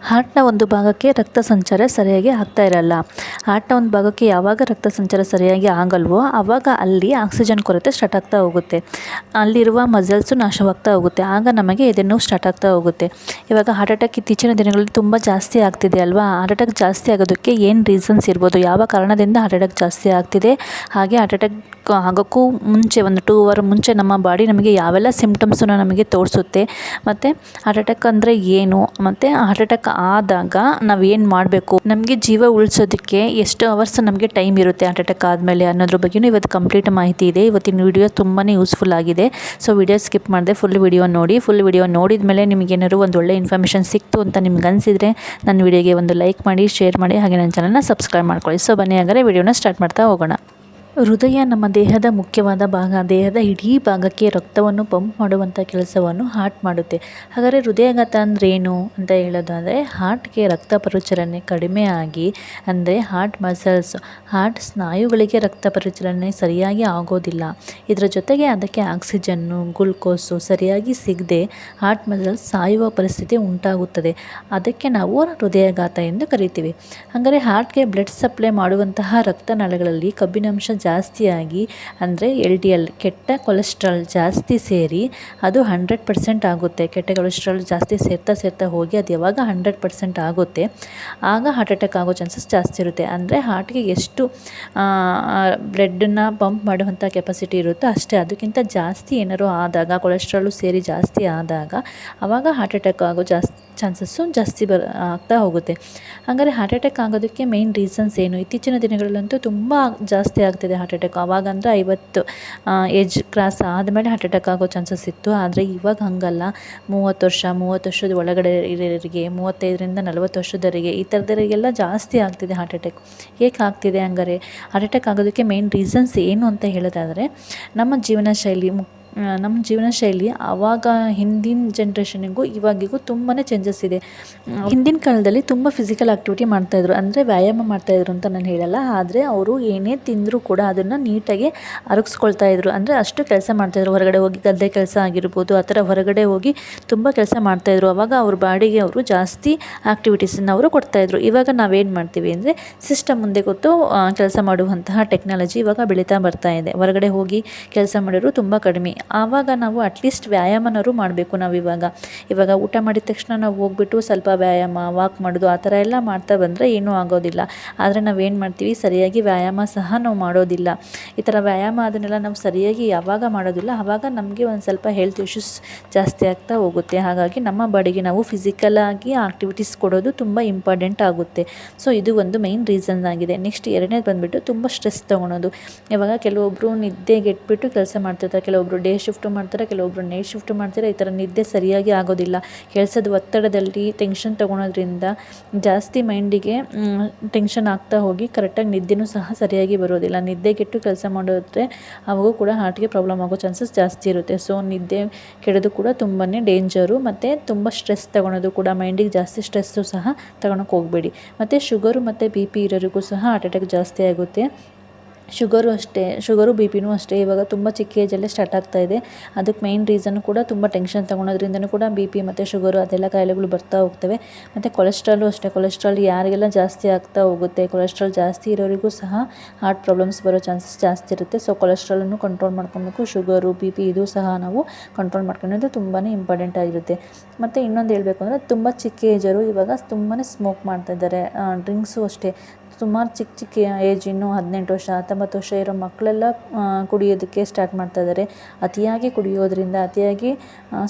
ಹಾರ್ಟ್ನ ಒಂದು ಭಾಗಕ್ಕೆ ರಕ್ತ ಸಂಚಾರ ಸರಿಯಾಗಿ ಆಗ್ತಾ ಇರಲ್ಲ. ಹಾರ್ಟ್ನ ಒಂದು ಭಾಗಕ್ಕೆ ಯಾವಾಗ ರಕ್ತ ಸಂಚಾರ ಸರಿಯಾಗಿ ಆಗಲ್ವೋ ಆವಾಗ ಅಲ್ಲಿ ಆಕ್ಸಿಜನ್ ಕೊರತೆ ಸ್ಟಾರ್ಟ್ ಆಗ್ತಾ ಹೋಗುತ್ತೆ. ಅಲ್ಲಿರುವ ಮಸಲ್ಸು ನಾಶವಾಗ್ತಾ ಹೋಗುತ್ತೆ. ಆಗ ನಮಗೆ ಎದೆನೋವು ಸ್ಟಾರ್ಟ್ ಆಗ್ತಾ ಹೋಗುತ್ತೆ. ಇವಾಗ ಹಾರ್ಟ್ ಅಟ್ಯಾಕ್ ಇತ್ತೀಚಿನ ದಿನಗಳಲ್ಲಿ ತುಂಬ ಜಾಸ್ತಿ ಆಗ್ತಿದೆ ಅಲ್ವಾ. ಹಾರ್ಟ್ ಅಟ್ಯಾಕ್ ಜಾಸ್ತಿ ಆಗೋದಕ್ಕೆ ಏನು ರೀಸನ್ಸ್ ಇರ್ಬೋದು, ಯಾವ ಕಾರಣದಿಂದ ಹಾರ್ಟ್ ಅಟ್ಯಾಕ್ ಜಾಸ್ತಿ ಆಗ್ತಿದೆ, ಹಾಗೆ ಹಾರ್ಟ್ ಅಟ್ಯಾಕ್ ಆಗೋಕ್ಕೂ ಮುಂಚೆ ಒಂದು 2 ಅವರ್ ಮುಂಚೆ ನಮ್ಮ ಬಾಡಿ ನಮಗೆ ಯಾವೆಲ್ಲ ಸಿಮ್ಟಮ್ಸನ್ನು ನಮಗೆ ತೋರಿಸುತ್ತೆ, ಮತ್ತು ಹಾರ್ಟ್ ಅಟ್ಯಾಕ್ ಅಂದರೆ ಏನು, ಮತ್ತು ಹಾರ್ಟ್ ಅಟ್ಯಾಕ್ ಆದಾಗ ನಾವೇನು ಮಾಡಬೇಕು, ನಮಗೆ ಜೀವ ಉಳಿಸೋದಕ್ಕೆ ಎಷ್ಟು ಅವರ್ಸ್ ನಮಗೆ ಟೈಮ್ ಇರುತ್ತೆ ಹಾರ್ಟ್ ಅಟ್ಯಾಕ್ ಆದಮೇಲೆ ಅನ್ನೋದ್ರ ಬಗ್ಗೆಯೂ ಇವತ್ತು ಕಂಪ್ಲೀಟ್ ಮಾಹಿತಿ ಇದೆ. ಇವತ್ತಿನ ವಿಡಿಯೋ ತುಂಬಾ ಯೂಸ್ಫುಲ್ ಆಗಿದೆ. ಸೊ ವಿಡಿಯೋ ಸ್ಕಿಪ್ ಮಾಡದೆ ಫುಲ್ ವಿಡಿಯೋ ನೋಡಿ. ಫುಲ್ ವಿಡಿಯೋ ನೋಡಿದ ಮೇಲೆ ನಿಮಗೇನಾದ್ರು ಒಂದು ಒಳ್ಳೆ ಇನ್ಫಾರ್ಮೇಷನ್ ಸಿಕ್ತು ಅಂತ ನಿಮ್ಗೆ ಅನಿಸಿದರೆ ನನ್ನ ವಿಡಿಯೋಗೆ ಒಂದು ಲೈಕ್ ಮಾಡಿ, ಶೇರ್ ಮಾಡಿ, ಹಾಗೆ ನನ್ನ ಚಾನಲ್ನ ಸಬ್ಸ್ಕ್ರೈಬ್ ಮಾಡ್ಕೊಳ್ಳಿ. ಸೊ ಬನ್ನಿ ಹಾಗಾದರೆ ವಿಡಿಯೋನ ಸ್ಟಾರ್ಟ್ ಮಾಡ್ತಾ ಹೋಗೋಣ. ಹೃದಯ ನಮ್ಮ ದೇಹದ ಮುಖ್ಯವಾದ ಭಾಗ. ದೇಹದ ಇಡೀ ಭಾಗಕ್ಕೆ ರಕ್ತವನ್ನು ಪಂಪ್ ಮಾಡುವಂಥ ಕೆಲಸವನ್ನು ಹಾರ್ಟ್ ಮಾಡುತ್ತೆ. ಹಾಗಾದರೆ ಹೃದಯಾಘಾತ ಅಂದರೆ ಏನು ಅಂತ ಹೇಳೋದಾದರೆ, ಹಾರ್ಟ್ಗೆ ರಕ್ತ ಪರಿಚಲನೆ ಕಡಿಮೆ ಆಗಿ, ಅಂದರೆ ಹಾರ್ಟ್ ಮಸಲ್ಸ್, ಹಾರ್ಟ್ ಸ್ನಾಯುಗಳಿಗೆ ರಕ್ತ ಪರಿಚಲನೆ ಸರಿಯಾಗಿ ಆಗೋದಿಲ್ಲ. ಇದರ ಜೊತೆಗೆ ಅದಕ್ಕೆ ಆಕ್ಸಿಜನ್ನು, ಗ್ಲುಕೋಸು ಸರಿಯಾಗಿ ಸಿಗದೆ ಹಾರ್ಟ್ ಮಸಲ್ಸ್ ಸಾಯುವ ಪರಿಸ್ಥಿತಿ ಉಂಟಾಗುತ್ತದೆ. ಅದಕ್ಕೆ ನಾವು ಹೃದಯಾಘಾತ ಎಂದು ಕರಿತೀವಿ. ಹಾಗಾದರೆ ಹಾರ್ಟ್ಗೆ ಬ್ಲಡ್ ಸಪ್ಲೈ ಮಾಡುವಂತಹ ರಕ್ತನಾಳಗಳಲ್ಲಿ ಕಬ್ಬಿನಾಂಶ ಜಾಸ್ತಿಯಾಗಿ, ಅಂದರೆ LDL ಕೆಟ್ಟ ಕೊಲೆಸ್ಟ್ರಾಲ್ ಜಾಸ್ತಿ ಸೇರಿ ಅದು 100% ಆಗುತ್ತೆ. ಕೆಟ್ಟ ಕೊಲೆಸ್ಟ್ರಾಲ್ ಜಾಸ್ತಿ ಸೇರ್ತಾ ಹೋಗಿ ಅದು ಯಾವಾಗ 100% ಆಗುತ್ತೆ ಆಗ ಹಾರ್ಟ್ ಅಟ್ಯಾಕ್ ಆಗೋ ಚಾನ್ಸಸ್ ಜಾಸ್ತಿ ಇರುತ್ತೆ. ಅಂದರೆ ಹಾರ್ಟ್ಗೆ ಎಷ್ಟು ಬ್ಲಡ್ಡನ್ನು ಪಂಪ್ ಮಾಡುವಂಥ ಕೆಪಾಸಿಟಿ ಇರುತ್ತೋ ಅಷ್ಟೇ, ಅದಕ್ಕಿಂತ ಜಾಸ್ತಿ ಏನಾರು ಆದಾಗ, ಕೊಲೆಸ್ಟ್ರಾಲು ಸೇರಿ ಜಾಸ್ತಿ ಆದಾಗ ಆವಾಗ ಹಾರ್ಟ್ ಅಟ್ಯಾಕ್ ಆಗೋ ಚಾನ್ಸಸ್ಸು ಜಾಸ್ತಿ ಆಗ್ತಾ ಹೋಗುತ್ತೆ. ಹಾಗಾದರೆ ಹಾರ್ಟ್ ಅಟ್ಯಾಕ್ ಆಗೋದಕ್ಕೆ ಮೇಯ್ನ್ ರೀಸನ್ಸ್ ಏನು? ಇತ್ತೀಚಿನ ದಿನಗಳಲ್ಲಂತೂ ತುಂಬ ಜಾಸ್ತಿ ಆಗ್ತಿದೆ ಹಾರ್ಟ್ ಅಟ್ಯಾಕ್. ಆವಾಗ ಅಂದರೆ 50 ಏಜ್ ಕ್ರಾಸ್ ಆದಮೇಲೆ ಹಾರ್ಟ್ ಅಟ್ಯಾಕ್ ಆಗೋ ಚಾನ್ಸಸ್ ಇತ್ತು. ಆದರೆ ಇವಾಗ ಹಾಗಲ್ಲ. 30 ವರ್ಷದ ಒಳಗಡೆ ಇರೋರಿಗೆ, 35ರಿಂದ 40 ವರ್ಷದವರಿಗೆ, ಈ ಥರದವರಿಗೆಲ್ಲ ಜಾಸ್ತಿ ಆಗ್ತಿದೆ ಹಾರ್ಟ್ ಅಟ್ಯಾಕ್. ಏಕೆ ಆಗ್ತಿದೆ ಹಂಗಾರೆ? ಹಾರ್ಟ್ ಅಟ್ಯಾಕ್ ಆಗೋದಕ್ಕೆ ಮೇಯ್ನ್ ರೀಸನ್ಸ್ ಏನು ಅಂತ ಹೇಳೋದಾದರೆ, ನಮ್ಮ ಜೀವನ ಶೈಲಿ ಆವಾಗ ಹಿಂದಿನ ಜನ್ರೇಷನಿಗೂ ಇವಾಗಿಗೂ ತುಂಬಾ ಚೇಂಜಸ್ ಇದೆ. ಹಿಂದಿನ ಕಾಲದಲ್ಲಿ ತುಂಬ ಫಿಸಿಕಲ್ ಆ್ಯಕ್ಟಿವಿಟಿ ಮಾಡ್ತಾಯಿದ್ರು, ಅಂದರೆ ವ್ಯಾಯಾಮ ಮಾಡ್ತಾಯಿದ್ರು ಅಂತ ನಾನು ಹೇಳಲ್ಲ. ಆದರೆ ಅವರು ಏನೇ ತಿಂದರೂ ಕೂಡ ಅದನ್ನು ನೀಟಾಗಿ ಅರಗಿಸ್ಕೊಳ್ತಾ ಇದ್ರು. ಅಂದರೆ ಅಷ್ಟು ಕೆಲಸ ಮಾಡ್ತಾಯಿದ್ರು. ಹೊರಗಡೆ ಹೋಗಿ ಗದ್ದೆ ಕೆಲಸ ಆಗಿರ್ಬೋದು, ಆ ಥರ ಹೊರಗಡೆ ಹೋಗಿ ತುಂಬ ಕೆಲಸ ಮಾಡ್ತಾಯಿದ್ರು. ಆವಾಗ ಅವ್ರ ಬಾಡಿಗೆ ಅವರು ಜಾಸ್ತಿ ಆ್ಯಕ್ಟಿವಿಟೀಸನ್ನು ಅವರು ಕೊಡ್ತಾಯಿದ್ರು. ಇವಾಗ ನಾವೇನು ಮಾಡ್ತೀವಿ ಅಂದರೆ, ಸಿಸ್ಟಮ್ ಮುಂದೆ ಕೂತು ಕೆಲಸ ಮಾಡುವಂತಹ ಟೆಕ್ನಾಲಜಿ ಇವಾಗ ಬೆಳೀತಾ ಬರ್ತಾ ಇದೆ. ಹೊರಗಡೆ ಹೋಗಿ ಕೆಲಸ ಮಾಡೋರು ತುಂಬ ಕಡಿಮೆ. ಆವಾಗ ನಾವು ಅಟ್ಲೀಸ್ಟ್ ವ್ಯಾಯಾಮನಾದ್ರು ಮಾಡಬೇಕು. ನಾವು ಇವಾಗ ಊಟ ಮಾಡಿದ ತಕ್ಷಣ ನಾವು ಹೋಗ್ಬಿಟ್ಟು ಸ್ವಲ್ಪ ವ್ಯಾಯಾಮ, ವಾಕ್ ಮಾಡೋದು ಆ ಥರ ಎಲ್ಲ ಮಾಡ್ತಾ ಬಂದರೆ ಏನೂ ಆಗೋದಿಲ್ಲ. ಆದರೆ ನಾವೇನು ಮಾಡ್ತೀವಿ, ಸರಿಯಾಗಿ ವ್ಯಾಯಾಮ ಸಹ ನಾವು ಮಾಡೋದಿಲ್ಲ. ಈ ಥರ ವ್ಯಾಯಾಮ ಅದನ್ನೆಲ್ಲ ನಾವು ಸರಿಯಾಗಿ ಯಾವಾಗ ಮಾಡೋದಿಲ್ಲ ಆವಾಗ ನಮಗೆ ಒಂದು ಸ್ವಲ್ಪ ಹೆಲ್ತ್ ಇಶ್ಯೂಸ್ ಜಾಸ್ತಿ ಆಗ್ತಾ ಹೋಗುತ್ತೆ. ಹಾಗಾಗಿ ನಮ್ಮ ಬಾಡಿಗೆ ನಾವು ಫಿಸಿಕಲಾಗಿ ಆ್ಯಕ್ಟಿವಿಟೀಸ್ ಕೊಡೋದು ತುಂಬ ಇಂಪಾರ್ಟೆಂಟ್ ಆಗುತ್ತೆ. ಸೊ ಇದು ಒಂದು ಮೇಯ್ನ್ ರೀಸನ್ ಆಗಿದೆ. ನೆಕ್ಸ್ಟ್ ಎರಡನೇದು ಬಂದುಬಿಟ್ಟು ತುಂಬ ಸ್ಟ್ರೆಸ್ ತೊಗೊಳೋದು. ಇವಾಗ ಕೆಲವೊಬ್ಬರು ನಿದ್ದೆಗೆಟ್ಬಿಟ್ಟು ಕೆಲಸ ಮಾಡ್ತಿರ್ತಾರೆ, ಕೆಲವೊಬ್ಬರು ಡೇ ಶಿಫ್ಟು ಮಾಡ್ತಾರೆ, ಕೆಲವೊಬ್ಬರು ನೈಟ್ ಶಿಫ್ಟು ಮಾಡ್ತಾರೆ. ಈ ಥರ ನಿದ್ದೆ ಸರಿಯಾಗಿ ಆಗೋದಿಲ್ಲ. ಕೆಲಸದ ಒತ್ತಡದಲ್ಲಿ ಟೆನ್ಷನ್ ತೊಗೊಳೋದ್ರಿಂದ ಜಾಸ್ತಿ ಮೈಂಡಿಗೆ ಟೆನ್ಷನ್ ಆಗ್ತಾ ಹೋಗಿ ಕರೆಕ್ಟಾಗಿ ನಿದ್ದೆನೂ ಸಹ ಸರಿಯಾಗಿ ಬರೋದಿಲ್ಲ. ನಿದ್ದೆಗೆಟ್ಟು ಕೆಲಸ ಮಾಡಿದ್ರೆ ಅವಾಗೂ ಕೂಡ ಹಾರ್ಟ್ಗೆ ಪ್ರಾಬ್ಲಮ್ ಆಗೋ ಚಾನ್ಸಸ್ ಜಾಸ್ತಿ ಇರುತ್ತೆ. ಸೊ ನಿದ್ದೆ ಕೆಡೋದು ಕೂಡ ತುಂಬಾ ಡೇಂಜರು. ಮತ್ತು ತುಂಬ ಸ್ಟ್ರೆಸ್ ತೊಗೊಳೋದು ಕೂಡ, ಮೈಂಡಿಗೆ ಜಾಸ್ತಿ ಸ್ಟ್ರೆಸ್ಸು ಸಹ ತಗೊಳಕ್ಕೆ ಹೋಗಬೇಡಿ. ಮತ್ತು ಶುಗರು ಮತ್ತು BP ಇರೋರಿಗೂ ಸಹ ಹಾರ್ಟ್ ಅಟ್ಯಾಕ್ ಜಾಸ್ತಿ ಆಗುತ್ತೆ. ಶುಗರು BP ಅಷ್ಟೇ ಇವಾಗ ತುಂಬ ಚಿಕ್ಕ ಏಜಲ್ಲೇ ಸ್ಟಾರ್ಟ್ ಆಗ್ತಾಯಿದೆ. ಅದಕ್ಕೆ ಮೇಯ್ನ್ ರೀಸನ್ ಕೂಡ ತುಂಬ ಟೆನ್ಷನ್ ತೊಗೊಳೋದ್ರಿಂದನೂ ಕೂಡ BP ಮತ್ತು ಶುಗರು ಅದೆಲ್ಲ ಕಾಯಿಲೆಗಳು ಬರ್ತಾ ಹೋಗ್ತವೆ. ಮತ್ತು ಕೊಲೆಸ್ಟ್ರಾಲು ಅಷ್ಟೇ. ಕೊಲೆಸ್ಟ್ರಾಲ್ ಯಾರಿಗೆಲ್ಲ ಜಾಸ್ತಿ ಆಗ್ತಾ ಹೋಗುತ್ತೆ, ಕೊಲೆಸ್ಟ್ರಾಲ್ ಜಾಸ್ತಿ ಇರೋರಿಗೂ ಸಹ ಹಾರ್ಟ್ ಪ್ರಾಬ್ಲಮ್ಸ್ ಬರೋ ಚಾನ್ಸಸ್ ಜಾಸ್ತಿ ಇರುತ್ತೆ. ಸೊ ಕೊಲೆಸ್ಟ್ರಾಲನ್ನು ಕಂಟ್ರೋಲ್ ಮಾಡ್ಕೊಬೇಕು. ಶುಗರು, BP ಇದು ಸಹ ನಾವು ಕಂಟ್ರೋಲ್ ಮಾಡ್ಕೊಳ್ಳೋದು ತುಂಬಾ ಇಂಪಾರ್ಟೆಂಟ್ ಆಗಿರುತ್ತೆ. ಮತ್ತು ಇನ್ನೊಂದು ಹೇಳಬೇಕು ಅಂದರೆ, ತುಂಬ ಚಿಕ್ಕ ಏಜರು ಇವಾಗ ತುಂಬಾ ಸ್ಮೋಕ್ ಮಾಡ್ತಾಯಿದ್ದಾರೆ. ಡ್ರಿಂಕ್ಸು ಅಷ್ಟೇ. ಸುಮಾರು ಚಿಕ್ಕ ಏಜ್, ಇನ್ನೂ 18 ವರ್ಷ 19 ವರ್ಷ ಇರೋ ಮಕ್ಕಳೆಲ್ಲ ಕುಡಿಯೋದಕ್ಕೆ ಸ್ಟಾರ್ಟ್ ಮಾಡ್ತಾಯಿದ್ದಾರೆ. ಅತಿಯಾಗಿ ಕುಡಿಯೋದ್ರಿಂದ, ಅತಿಯಾಗಿ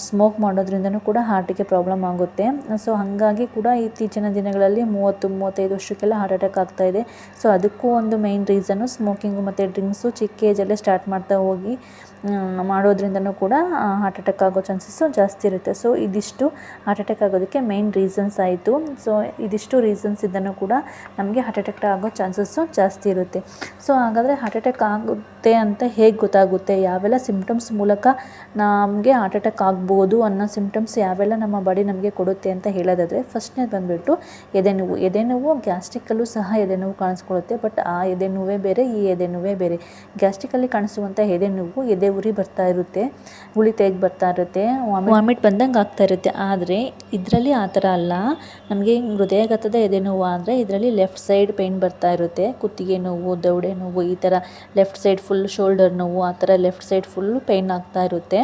ಸ್ಮೋಕ್ ಮಾಡೋದ್ರಿಂದನೂ ಕೂಡ ಹಾರ್ಟಿಗೆ ಪ್ರಾಬ್ಲಮ್ ಆಗುತ್ತೆ. ಸೊ ಹಾಗಾಗಿ ಕೂಡ ಇತ್ತೀಚಿನ ದಿನಗಳಲ್ಲಿ 30-35 ವರ್ಷಕ್ಕೆಲ್ಲ ಹಾರ್ಟ್ ಅಟ್ಯಾಕ್ ಆಗ್ತಾಯಿದೆ. ಸೊ ಅದಕ್ಕೂ ಒಂದು ಮೇಯ್ನ್ ರೀಸನ್ನು ಸ್ಮೋಕಿಂಗು ಮತ್ತು ಡ್ರಿಂಕ್ಸು ಚಿಕ್ಕ ಏಜಲ್ಲೇ ಸ್ಟಾರ್ಟ್ ಮಾಡ್ತಾ ಹೋಗಿ ಮಾಡೋದ್ರಿಂದನೂ ಕೂಡ ಹಾರ್ಟ್ ಅಟ್ಯಾಕ್ ಆಗೋ ಚಾನ್ಸಸ್ಸು ಜಾಸ್ತಿ ಇರುತ್ತೆ. ಸೊ ಇದಿಷ್ಟು ಹಾರ್ಟ್ ಅಟ್ಯಾಕ್ ಆಗೋದಕ್ಕೆ ಮೇಯ್ನ್ ರೀಸನ್ಸ್ ಆಯಿತು. ಸೊ ಇದಿಷ್ಟು ರೀಸನ್ಸ್ ಇದ್ದನೂ ಕೂಡ ನಮಗೆ ಹಾರ್ಟ್ ಅಟ್ಯಾಕ್ ಆಗೋ ಚಾನ್ಸಸ್ಸು ಜಾಸ್ತಿ ಇರುತ್ತೆ. ಸೊ ಹಾಗಾದರೆ ಹಾರ್ಟ್ ಅಟ್ಯಾಕ್ ಆಗುತ್ತೆ ಅಂತ ಹೇಗೆ ಗೊತ್ತಾಗುತ್ತೆ, ಯಾವೆಲ್ಲ ಸಿಮ್ಟಮ್ಸ್ ಮೂಲಕ ನಮಗೆ ಹಾರ್ಟ್ ಅಟ್ಯಾಕ್ ಆಗ್ಬೋದು ಅನ್ನೋ ಸಿಮ್ಟಮ್ಸ್ ಯಾವೆಲ್ಲ ನಮ್ಮ ಬಾಡಿ ನಮಗೆ ಕೊಡುತ್ತೆ ಅಂತ ಹೇಳೋದಾದರೆ, ಫಸ್ಟ್ನೇದು ಬಂದುಬಿಟ್ಟು ಎದೆನೋವು. ಗ್ಯಾಸ್ಟ್ರಿಕಲ್ಲೂ ಸಹ ಎದೆನೋವು ಕಾಣಿಸ್ಕೊಳ್ಳುತ್ತೆ. ಬಟ್ ಆ ಎದೆನೋವೇ ಬೇರೆ, ಈ ಎದೆನೋವೇ ಬೇರೆ. ಗ್ಯಾಸ್ಟ್ರಿಕಲ್ಲಿ ಕಾಣಿಸುವಂಥ ಎದೆನೋವು ಎದೆ ಉರಿ ಬರ್ತಾ ಇರುತ್ತೆ, ಗುಳಿ ತೆಗೆದು ಬರ್ತಾ ಇರುತ್ತೆ, ವಾಮಿಟ್ ಬಂದಂಗೆ ಆಗ್ತಾ ಇರುತ್ತೆ. ಆದರೆ ಇದರಲ್ಲಿ ಆ ಥರ ಅಲ್ಲ. ನಮಗೆ ಹೃದಯಾಘಾತದ ಎದೆ ನೋವು ಆದರೆ ಇದರಲ್ಲಿ ಲೆಫ್ಟ್ ಸೈಡ್ ಪೇಯ್ನ್ ಬರ್ತಾ ಇರುತ್ತೆ, ಕುತ್ತಿಗೆ ನೋವು, ದವಡೆ ನೋವು, ಈ ಥರ ಲೆಫ್ಟ್ ಸೈಡ್ ಫುಲ್ ಶೋಲ್ಡರ್ ನೋವು, ಆ ಥರ ಲೆಫ್ಟ್ ಸೈಡ್ ಫುಲ್ ಪೇಯ್ನ್ ಆಗ್ತಾ ಇರುತ್ತೆ.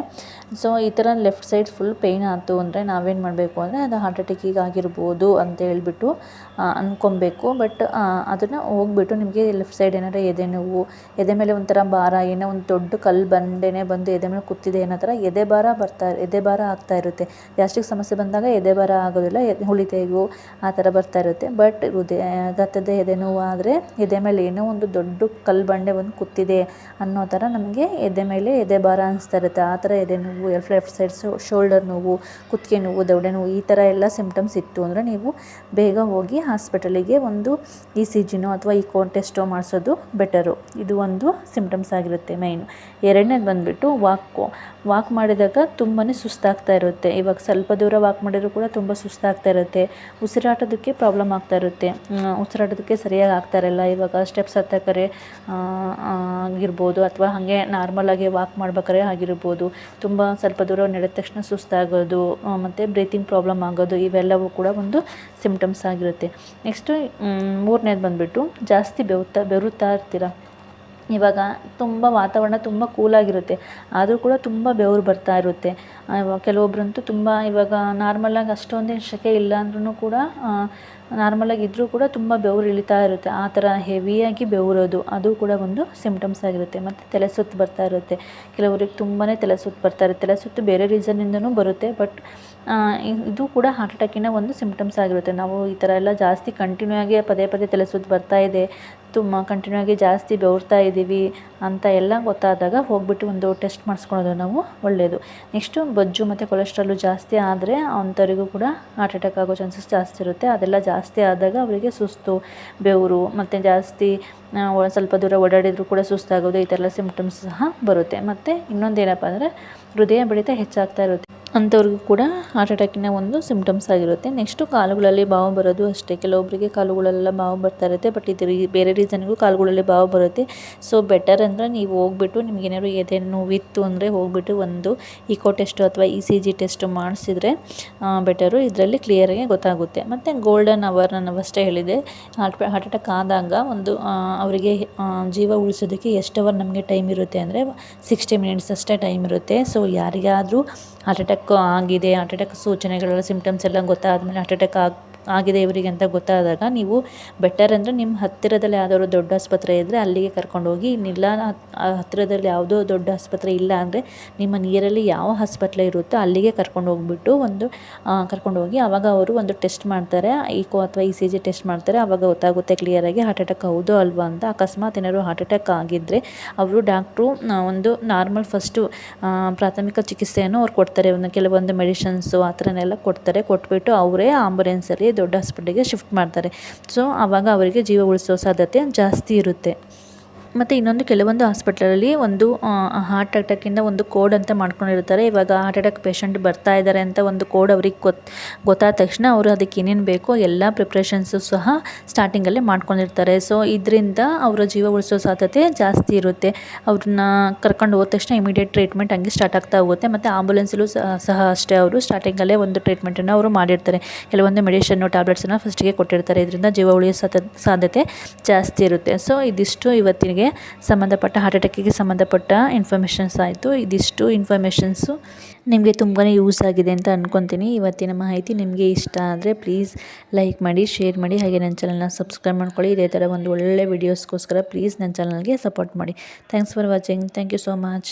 ಸೊ ಈ ಥರ ಲೆಫ್ಟ್ ಸೈಡ್ ಫುಲ್ ಪೇಯ್ನ್ ಆಯಿತು ಅಂದರೆ ನಾವೇನು ಮಾಡಬೇಕು ಅಂದರೆ ಅದು ಹಾರ್ಟ್ ಅಟ್ಯಾಕಿಗೆ ಆಗಿರ್ಬೋದು ಅಂತ ಹೇಳ್ಬಿಟ್ಟು ಅಂದ್ಕೊಬೇಕು. ಬಟ್ ಅದನ್ನು ಹೋಗ್ಬಿಟ್ಟು ನಿಮಗೆ ಲೆಫ್ಟ್ ಸೈಡ್ ಏನಾರ ಎದೆ ನೋವು, ಎದೆ ಮೇಲೆ ಒಂಥರ ಭಾರ, ಏನೋ ಒಂದು ದೊಡ್ಡ ಕಲ್ಲು ಬಂಡೆನೇ ಬಂದು ಎದೆ ಮೇಲೆ ಕೂತಿದೆ ಅನ್ನೋ ಥರ ಎದೆ ಭಾರ ಆಗ್ತಾ ಇರುತ್ತೆ. ಗ್ಯಾಸ್ಟ್ರಿಕ್ ಸಮಸ್ಯೆ ಬಂದಾಗ ಎದೆ ಭಾರ ಆಗೋದಿಲ್ಲ, ಹುಳಿತೆಗೂ ಆ ಥರ ಬರ್ತಾ ಇರುತ್ತೆ. ಬಟ್ ಹೃದಯಾಘಾತದ ಎದೆ ನೋವು ಆದರೆ ಎದೆ ಮೇಲೆ ಏನೋ ಒಂದು ದೊಡ್ಡ ಕಲ್ಲು ಬಂಡೆ ಬಂದು ಕೂತಿದೆ ಅನ್ನೋ ಥರ ನಮಗೆ ಎದೆ ಮೇಲೆ ಎದೆ ಭಾರ ಅನಿಸ್ತಾ ಇರುತ್ತೆ. ಆ ಥರ ಎದೆ ನೋವು, ಲೆಫ್ಟ್ ಸೈಡ್ ಶೋಲ್ಡರ್ ನೋವು, ಕುತ್ತಿಗೆ ನೋವು, ದವಡೆ ನೋವು, ಈ ಥರ ಎಲ್ಲ ಸಿಮ್ಟಮ್ಸ್ ಇತ್ತು ಅಂದರೆ ನೀವು ಬೇಗ ಹೋಗಿ ಹಾಸ್ಪಿಟಲಿಗೆ ಒಂದು ECGನೋ ಅಥವಾ ಇಕೋ ಟೆಸ್ಟೋ ಮಾಡಿಸೋದು ಬೆಟರು. ಇದು ಒಂದು ಸಿಮ್ಟಮ್ಸ್ ಆಗಿರುತ್ತೆ ಮೈನು. ಎರಡನೇದು ಬಂದುಬಿಟ್ಟು ವಾಕ್ ಮಾಡಿದಾಗ ತುಂಬಾ ಸುಸ್ತಾಗ್ತಾ ಇರುತ್ತೆ. ಇವಾಗ ಸ್ವಲ್ಪ ದೂರ ವಾಕ್ ಮಾಡಿದರೂ ಕೂಡ ತುಂಬ ಸುಸ್ತಾಗ್ತಾ ಇರುತ್ತೆ. ಉಸಿರಾಟೋದಕ್ಕೆ ಪ್ರಾಬ್ಲಮ್ ಆಗ್ತಾ ಇರುತ್ತೆ, ಉಸಿರಾಟೋದಕ್ಕೆ ಸರಿಯಾಗಿ ಆಗ್ತಾ ಇರಲ್ಲ. ಇವಾಗ ಸ್ಟೆಪ್ಸ್ ಹತ್ತಬೇಕಾರೆ ಆಗಿರ್ಬೋದು, ಅಥವಾ ಹಾಗೆ ನಾರ್ಮಲಾಗಿ ವಾಕ್ ಮಾಡ್ಬೇಕಾರೆ ಆಗಿರ್ಬೋದು, ತುಂಬ ಸ್ವಲ್ಪ ದೂರ ನಡೆದ ತಕ್ಷಣ ಸುಸ್ತಾಗೋದು, ಮತ್ತು ಬ್ರೀತಿಂಗ್ ಪ್ರಾಬ್ಲಮ್ ಆಗೋದು, ಇವೆಲ್ಲವೂ ಕೂಡ ಒಂದು ಸಿಮ್ಟಮ್ಸ್ ಆಗಿರುತ್ತೆ. ನೆಕ್ಸ್ಟು ಮೂರನೇದು ಬಂದುಬಿಟ್ಟು ಜಾಸ್ತಿ ಬೆವರುತ್ತಾ ಇರ್ತೀರ. ಇವಾಗ ತುಂಬ ವಾತಾವರಣ ತುಂಬ ಕೂಲಾಗಿರುತ್ತೆ, ಆದರೂ ಕೂಡ ತುಂಬ ಬೆವರು ಬರ್ತಾ ಇರುತ್ತೆ. ಕೆಲವೊಬ್ಬರಂತೂ ತುಂಬ ಇವಾಗ ನಾರ್ಮಲಾಗಿ ಅಷ್ಟೊಂದೇನು ಸೆಕೆ ಇಲ್ಲ ಅಂದ್ರೂ ಕೂಡ ನಾರ್ಮಲಾಗಿ ಇದ್ದರೂ ಕೂಡ ತುಂಬ ಬೆವರು ಇಳಿತಾ ಇರುತ್ತೆ. ಆ ಥರ ಹೆವಿಯಾಗಿ ಬೆವರೋದು, ಅದು ಕೂಡ ಒಂದು ಸಿಮ್ಟಮ್ಸ್ ಆಗಿರುತ್ತೆ. ಮತ್ತು ತಲೆ ಸುತ್ತು ಬರ್ತಾ ಇರುತ್ತೆ, ಕೆಲವರಿಗೆ ತುಂಬಾ ತಲೆ ಸುತ್ತು ಬರ್ತಾ ಇರುತ್ತೆ. ತಲೆ ಸುತ್ತು ಬೇರೆ ರೀಸನ್ನಿಂದನೂ ಬರುತ್ತೆ, ಬಟ್ ಇದು ಕೂಡ ಹಾರ್ಟ್ ಅಟ್ಯಾಕಿನ ಒಂದು ಸಿಮ್ಟಮ್ಸ್ ಆಗಿರುತ್ತೆ. ನಾವು ಈ ಥರ ಎಲ್ಲ ಜಾಸ್ತಿ ಕಂಟಿನ್ಯೂ ಆಗಿ ಪದೇ ತಲೆ ಸುತ್ತು ಬರ್ತಾ ಇದೆ, ತುಂಬ ಕಂಟಿನ್ಯೂ ಆಗಿ ಜಾಸ್ತಿ ಬೆವರ್ತಾ ಇದ್ದೀವಿ ಅಂತ ಎಲ್ಲ ಗೊತ್ತಾದಾಗ ಹೋಗ್ಬಿಟ್ಟು ಒಂದು ಟೆಸ್ಟ್ ಮಾಡಿಸ್ಕೊಳ್ಳೋದು ನಾವು ಒಳ್ಳೆಯದು. ನೆಕ್ಸ್ಟು ಬೊಜ್ಜು ಮತ್ತು ಕೊಲೆಸ್ಟ್ರಾಲು ಜಾಸ್ತಿ ಆದರೆ ಅಂಥವರಿಗೂ ಕೂಡ ಹಾರ್ಟ್ ಅಟ್ಯಾಕ್ ಆಗೋ ಚಾನ್ಸಸ್ ಜಾಸ್ತಿ ಇರುತ್ತೆ. ಅದೆಲ್ಲ ಜಾಸ್ತಿ ಆದಾಗ ಅವರಿಗೆ ಸುಸ್ತು, ಬೆವರು, ಮತ್ತು ಜಾಸ್ತಿ ಸ್ವಲ್ಪ ದೂರ ಓಡಾಡಿದರೂ ಕೂಡ ಸುಸ್ತಾಗೋದು, ಈ ಥರ ಎಲ್ಲ ಸಿಮ್ಟಮ್ಸ್ ಸಹ ಬರುತ್ತೆ. ಮತ್ತು ಇನ್ನೊಂದೇನಪ್ಪ ಅಂದರೆ ಹೃದಯ ಬಡಿತ ಹೆಚ್ಚಾಗ್ತಾ ಇರುತ್ತೆ, ಅಂಥವ್ರಿಗೂ ಕೂಡ ಹಾರ್ಟ್ ಅಟ್ಯಾಕಿನ ಒಂದು ಸಿಮ್ಟಮ್ಸ್ ಆಗಿರುತ್ತೆ. ನೆಕ್ಸ್ಟು ಕಾಲುಗಳಲ್ಲಿ ಬಾವು ಬರೋದು ಅಷ್ಟೇ. ಕೆಲವೊಬ್ಬರಿಗೆ ಕಾಲುಗಳೆಲ್ಲ ಬಾವು ಬರ್ತಾ ಇರುತ್ತೆ, ಬಟ್ ಇದು ಬೇರೆ ರೀಸನ್ಗೂ ಕಾಲುಗಳಲ್ಲಿ ಬಾವು ಬರುತ್ತೆ. ಸೊ ಬೆಟರ್ ಅಂದರೆ ನೀವು ಹೋಗ್ಬಿಟ್ಟು ನಿಮಗೇನಾದ್ರು ಎದೆ ನೋವಿತ್ತು ಅಂದರೆ ಹೋಗ್ಬಿಟ್ಟು ಒಂದು ಇಕೋ ಟೆಸ್ಟು ಅಥವಾ ECG ಟೆಸ್ಟು ಮಾಡಿಸಿದ್ರೆ ಬೆಟರು. ಇದರಲ್ಲಿ ಕ್ಲಿಯರಾಗಿ ಗೊತ್ತಾಗುತ್ತೆ. ಮತ್ತು ಗೋಲ್ಡನ್ ಅವರ್ ನಾನು ಅಷ್ಟೇ ಹೇಳಿದೆ, ಹಾರ್ಟ್ ಅಟ್ಯಾಕ್ ಆದಾಗ ಒಂದು ಅವರಿಗೆ ಜೀವ ಉಳಿಸೋದಕ್ಕೆ ಎಷ್ಟು ಅವರ್ ನಮಗೆ ಟೈಮ್ ಇರುತ್ತೆ ಅಂದರೆ 60 ಮಿನಿಟ್ಸ್ ಅಷ್ಟೇ ಟೈಮ್ ಇರುತ್ತೆ. ಸೊ ಯಾರಿಗಾದರೂ ಹಾರ್ಟ್ ಅಟ್ಯಾಕ್ ಆಗಿದೆ, ಹಾರ್ಟ್ ಅಟ್ಯಾಕ್ ಸೂಚನೆಗಳೆಲ್ಲ ಸಿಮ್ಟಮ್ಸ್ ಎಲ್ಲ ಗೊತ್ತಾದಮೇಲೆ ಹಾರ್ಟ್ ಅಟ್ಯಾಕ್ ಆಗಿದೆ ಇವರಿಗೆ ಅಂತ ಗೊತ್ತಾದಾಗ ನೀವು ಬೆಟರ್ ಅಂದರೆ ನಿಮ್ಮ ಹತ್ತಿರದಲ್ಲಿ ಯಾವುದಾದ್ರು ದೊಡ್ಡ ಆಸ್ಪತ್ರೆ ಇದ್ದರೆ ಅಲ್ಲಿಗೆ ಕರ್ಕೊಂಡೋಗಿ. ಇನ್ನಿಲ್ಲ ಹತ್ತಿರದಲ್ಲಿ ಯಾವುದೋ ದೊಡ್ಡ ಆಸ್ಪತ್ರೆ ಇಲ್ಲ ಅಂದರೆ ನಿಮ್ಮ ನಿಯರಲ್ಲಿ ಯಾವ ಹಾಸ್ಪಿಟ್ಲ್ ಇರುತ್ತೋ ಅಲ್ಲಿಗೆ ಕರ್ಕೊಂಡೋಗಿ ಆವಾಗ ಅವರು ಒಂದು ಟೆಸ್ಟ್ ಮಾಡ್ತಾರೆ, ಇಕೋ ಅಥವಾ ECG ಟೆಸ್ಟ್ ಮಾಡ್ತಾರೆ. ಆವಾಗ ಗೊತ್ತಾಗುತ್ತೆ ಕ್ಲಿಯರಾಗಿ ಹಾರ್ಟ್ ಅಟ್ಯಾಕ್ ಹೌದೋ ಅಲ್ವಾ ಅಂತ. ಅಕಸ್ಮಾತ್ ಏನಾದ್ರು ಹಾರ್ಟ್ ಅಟ್ಯಾಕ್ ಆಗಿದ್ದರೆ ಅವರು ಡಾಕ್ಟ್ರು ಒಂದು ನಾರ್ಮಲ್ ಫಸ್ಟು ಪ್ರಾಥಮಿಕ ಚಿಕಿತ್ಸೆಯನ್ನು ಅವ್ರು ಕೊಡ್ತಾರೆ, ಕೆಲವೊಂದು ಮೆಡಿಷನ್ಸು ಆ ಥರನೆಲ್ಲ ಕೊಟ್ಬಿಟ್ಟು ಅವರೇ ಆಂಬುಲೆನ್ಸಲ್ಲಿ ದೊಡ್ಡ ಹಾಸ್ಪಿಟಲ್ಗೆ ಶಿಫ್ಟ್ ಮಾಡ್ತಾರೆ. ಸೊ ಆವಾಗ ಅವರಿಗೆ ಜೀವ ಉಳಿಸೋ ಸಾಧ್ಯತೆ ಜಾಸ್ತಿ ಇರುತ್ತೆ. ಮತ್ತು ಇನ್ನೊಂದು ಕೆಲವೊಂದು ಹಾಸ್ಪಿಟ್ಲಲ್ಲಿ ಒಂದು ಹಾರ್ಟ್ ಅಟ್ಯಾಕಿಂದ ಒಂದು ಕೋಡ್ ಅಂತ ಮಾಡ್ಕೊಂಡಿರ್ತಾರೆ. ಇವಾಗ ಹಾರ್ಟ್ ಅಟ್ಯಾಕ್ ಪೇಷಂಟ್ ಬರ್ತಾ ಇದ್ದಾರೆ ಅಂತ ಒಂದು ಕೋಡ್ ಅವ್ರಿಗೆ ಗೊತ್ತಾದ ತಕ್ಷಣ ಅವರು ಅದಕ್ಕೆ ಏನೇನು ಬೇಕೋ ಎಲ್ಲ ಪ್ರಿಪ್ರೇಷನ್ಸು ಸಹ ಸ್ಟಾರ್ಟಿಂಗಲ್ಲೇ ಮಾಡ್ಕೊಂಡಿರ್ತಾರೆ. ಸೊ ಇದರಿಂದ ಅವರ ಜೀವ ಉಳಿಸೋ ಸಾಧ್ಯತೆ ಜಾಸ್ತಿ ಇರುತ್ತೆ. ಅವ್ರನ್ನ ಕರ್ಕೊಂಡು ಹೋದ ತಕ್ಷಣ ಇಮಿಡಿಯೇಟ್ ಟ್ರೀಟ್ಮೆಂಟ್ ಹಂಗೆ ಸ್ಟಾರ್ಟ್ ಆಗ್ತಾ ಹೋಗುತ್ತೆ. ಮತ್ತು ಆಂಬುಲೆನ್ಸಲ್ಲೂ ಸಹ ಅಷ್ಟೇ, ಅವರು ಸ್ಟಾರ್ಟಿಂಗಲ್ಲೇ ಒಂದು ಟ್ರೀಟ್ಮೆಂಟನ್ನು ಅವರು ಮಾಡಿರ್ತಾರೆ. ಕೆಲವೊಂದು ಮೆಡಿಷನ್ನು ಟ್ಯಾಬ್ಲೆಟ್ಸನ್ನು ಫಸ್ಟಿಗೆ ಕೊಟ್ಟಿರ್ತಾರೆ. ಇದರಿಂದ ಜೀವ ಉಳಿಯೋ ಸಾಧ್ಯತೆ ಜಾಸ್ತಿ ಇರುತ್ತೆ. ಸೊ ಇದಿಷ್ಟು ಇವತ್ತಿಗೆ ಸಂಬಂಧಪಟ್ಟ ಹಾರ್ಟ್ ಅಟ್ಯಾಕಿಗೆ ಸಂಬಂಧಪಟ್ಟ ಇನ್ಫಾರ್ಮೇಷನ್ಸ್ ಆಯಿತು. ಇದಿಷ್ಟು ಇನ್ಫಾರ್ಮೇಷನ್ಸು ನಿಮಗೆ ತುಂಬಾ ಯೂಸ್ ಆಗಿದೆ ಅಂತ ಅಂದ್ಕೊತೀನಿ. ಇವತ್ತಿನ ಮಾಹಿತಿ ನಿಮಗೆ ಇಷ್ಟ ಆದರೆ ಪ್ಲೀಸ್ ಲೈಕ್ ಮಾಡಿ, ಶೇರ್ ಮಾಡಿ, ಹಾಗೆ ನನ್ನ ಚಾನಲ್ನ ಸಬ್ಸ್ಕ್ರೈಬ್ ಮಾಡ್ಕೊಳ್ಳಿ. ಇದೇ ಥರ ಒಂದು ಒಳ್ಳೆ ವೀಡಿಯೋಸ್ಗೋಸ್ಕರ ಪ್ಲೀಸ್ ನನ್ನ ಚಾನಲ್ಗೆ ಸಪೋರ್ಟ್ ಮಾಡಿ. Thanks for watching. Thank you so much.